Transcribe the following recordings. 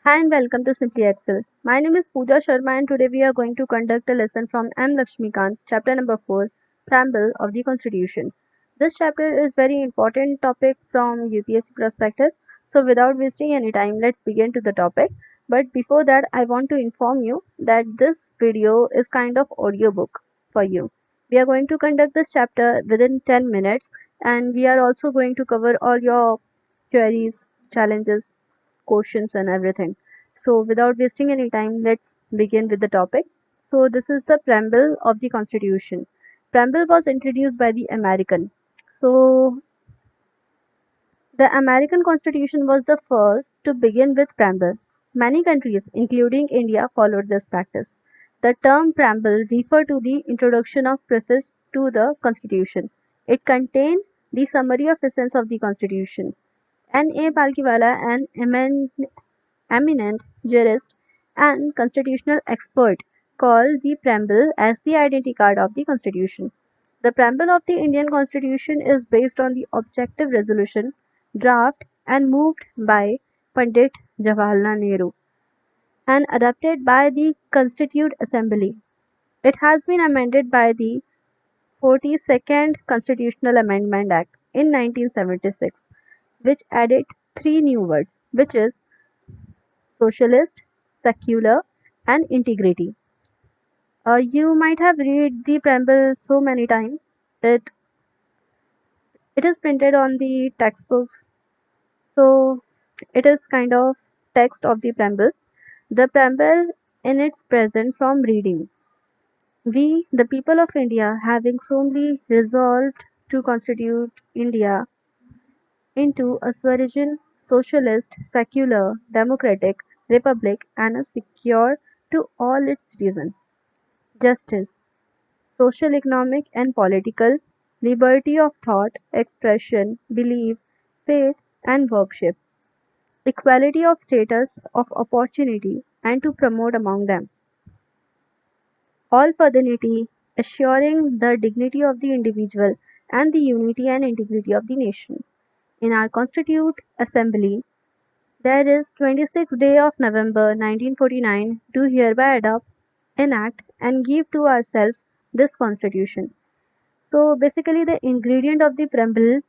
Hi and welcome to Simply Excel. My name is Pooja Sharma and today we are going to conduct a lesson from M. Lakshmikant, chapter number 4, Preamble of the Constitution. This chapter is very important topic from UPSC perspective. So without wasting any time, let's begin to the topic. But before that, I want to inform you that this video is kind of audiobook for you. We are going to conduct this chapter within 10 minutes and we are also going to cover all your queries, challenges, questions and everything. So without wasting any time, let's begin with the topic. So this is the preamble of the Constitution. Preamble was introduced by the American. So the American Constitution was the first to begin with preamble. Many countries, including India, followed this practice. The term preamble refers to the introduction of preface to the Constitution. It contained the summary of essence of the Constitution. N.A. Palkiwala, an eminent jurist and constitutional expert, called the preamble as the identity card of the Constitution. The preamble of the Indian Constitution is based on the objective resolution draft and moved by Pandit Jawaharlal Nehru and adopted by the Constituent Assembly. It has been amended by the 42nd Constitutional Amendment Act in 1976, which added three new words, which is socialist, secular, and integrity. You might have read the preamble so many times. It it is printed on the textbooks, so it is kind of text of the preamble. The preamble in its present from reading. We, the people of India, having solemnly resolved to constitute India into a sovereign, socialist, secular, democratic republic and a secure to all its citizens. Justice, social, economic, and political, liberty of thought, expression, belief, faith, and worship, equality of status, of opportunity, and to promote among them all fraternity, assuring the dignity of the individual and the unity and integrity of the nation. In our Constitute Assembly, there is 26th day of November 1949 to hereby adopt, enact, and give to ourselves this Constitution. So basically, the ingredient of the preamble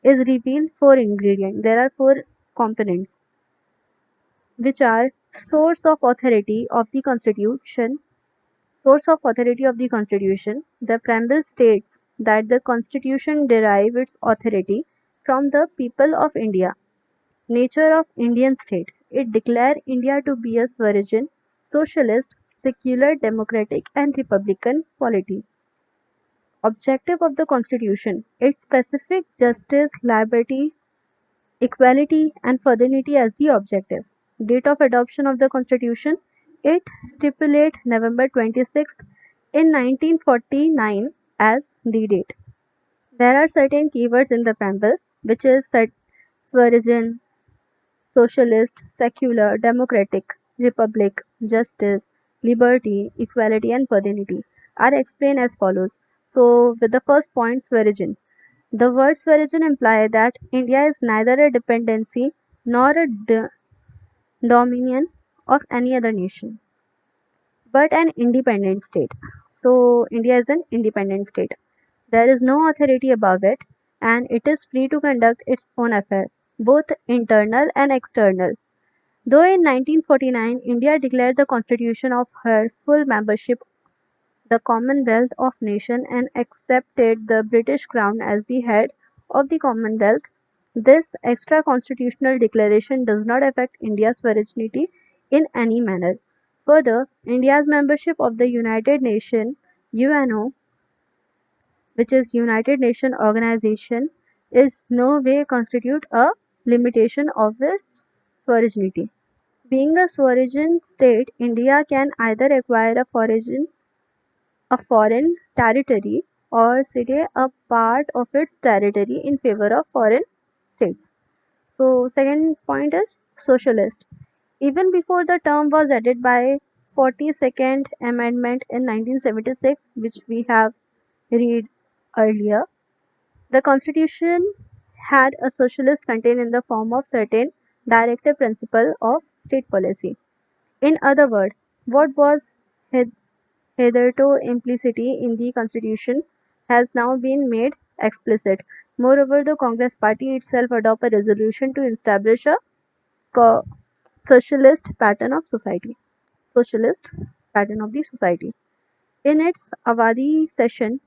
is revealed four ingredients. There are four components, which are source of authority of the Constitution. Source of authority of the Constitution. The preamble states that the Constitution derives its authority from the people of India. Nature of Indian state. It declares India to be a sovereign, socialist, secular, democratic, and republican polity. Objective of the Constitution. It specifies justice, liberty, equality, and fraternity as the objective. Date of adoption of the Constitution. It stipulates November 26th in 1949 as the date. There are certain keywords in the preamble, which is sovereign, socialist, secular, democratic, republic, justice, liberty, equality, and fraternity are explained as follows. So, with the first point, sovereign. The word sovereign implies that India is neither a dependency nor a dominion of any other nation, but an independent state. So, India is an independent state. There is no authority above it, and it is free to conduct its own affairs, both internal and external. Though in 1949 India declared the constitution of her full membership the Commonwealth of Nations and accepted the British Crown as the head of the Commonwealth, this extra-constitutional declaration does not affect India's sovereignty in any manner. Further, India's membership of the United Nations (UNO), which is United Nations Organization, is no way constitute a limitation of its sovereignty. Being a sovereign state, India can either acquire a foreign territory or cede a part of its territory in favor of foreign states. So second point is socialist. Even before the term was added by 42nd Amendment in 1976, which we have read earlier, the constitution had a socialist content in the form of certain directive principle of state policy. In other words, what was hitherto implicit in the constitution has now been made explicit. Moreover, the Congress party itself adopted a resolution to establish a co- socialist pattern of society. Socialist pattern of the society. In its Avadi session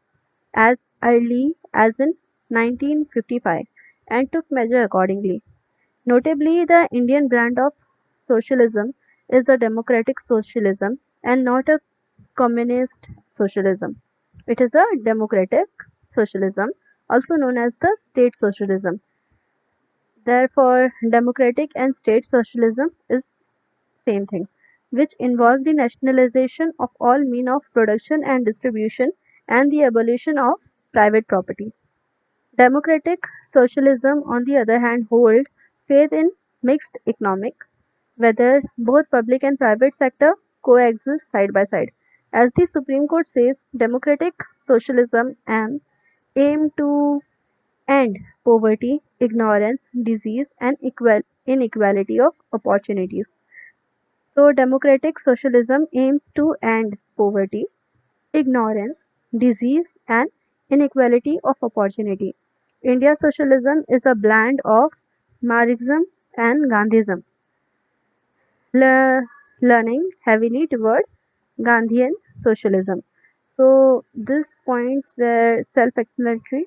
as early as in 1955 and took measure accordingly. Notably, the Indian brand of socialism is a democratic socialism and not a communist socialism. It is a democratic socialism, also known as the state socialism. Therefore, democratic and state socialism is same thing, which involve the nationalization of all means of production and distribution and the abolition of private property. Democratic socialism, on the other hand, hold faith in mixed economic, whether both public and private sector coexist side by side. As the Supreme Court says, democratic socialism aim to end poverty, ignorance, disease, and inequality of opportunities. So, democratic socialism aims to end poverty, ignorance, disease, and inequality of opportunity. India socialism is a blend of Marxism and Gandhism, le- leaning heavily toward Gandhian socialism. So, these points were self explanatory.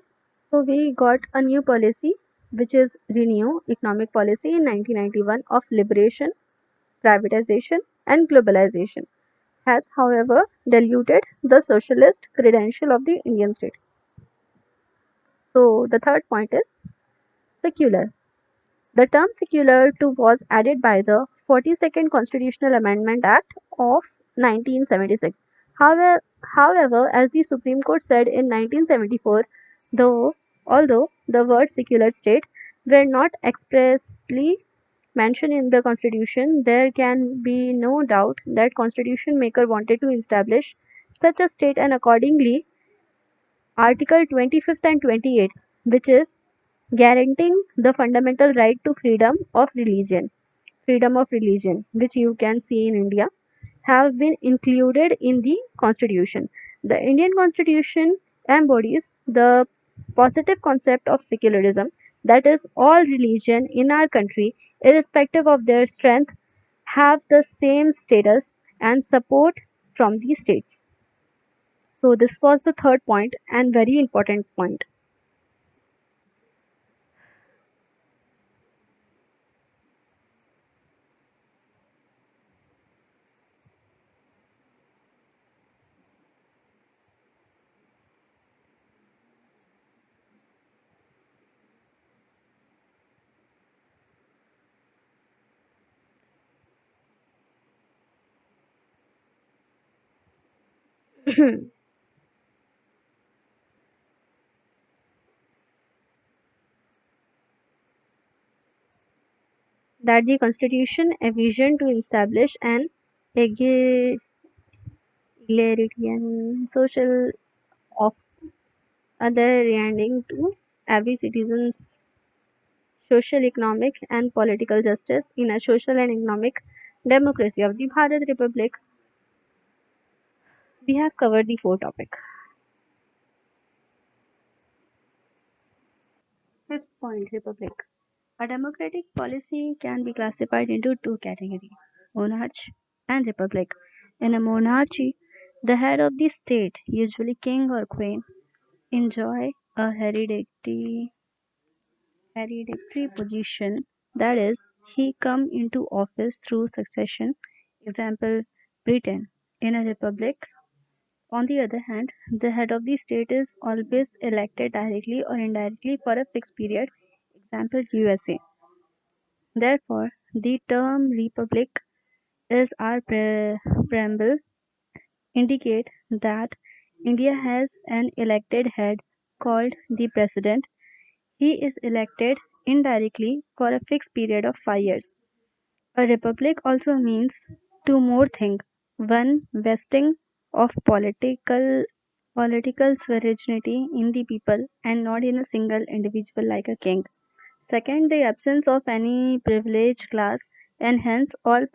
So, we got a new policy which is Renew Economic Policy in 1991 of liberation, privatization, and globalization has, however, diluted the socialist credential of the Indian state. So, the third point is secular. The term secular too was added by the 42nd Constitutional Amendment Act of 1976. However, as the Supreme Court said in 1974, though although the word secular state were not expressly mentioned in the Constitution, there can be no doubt that Constitution maker wanted to establish such a state and accordingly Article 25th and 28th, which is guaranteeing the fundamental right to freedom of religion, which you can see in India, have been included in the Constitution. The Indian Constitution embodies the positive concept of secularism, that is, all religion in our country, irrespective of their strength, have the same status and support from the states. So, this was the third point and very important point. That the Constitution a vision to establish an egalitarian social of other rendering to every citizen's social, economic, and political justice in a social and economic democracy of the Bharat Republic. We have covered the four topic. Fifth point, Republic. A democratic policy can be classified into two categories, monarchy and republic. In a monarchy, the head of the state, usually king or queen, enjoy a hereditary position, that is, he come into office through succession. Example, Britain. In a republic, on the other hand, the head of the state is always elected directly or indirectly for a fixed period. Example, USA. Therefore, the term republic is our preamble indicate that India has an elected head called the president. He is elected indirectly for a fixed period of 5 years. A republic also means two more things. One, vesting of political sovereignty in the people and not in a single individual like a king. Second, the absence of any privileged class and hence all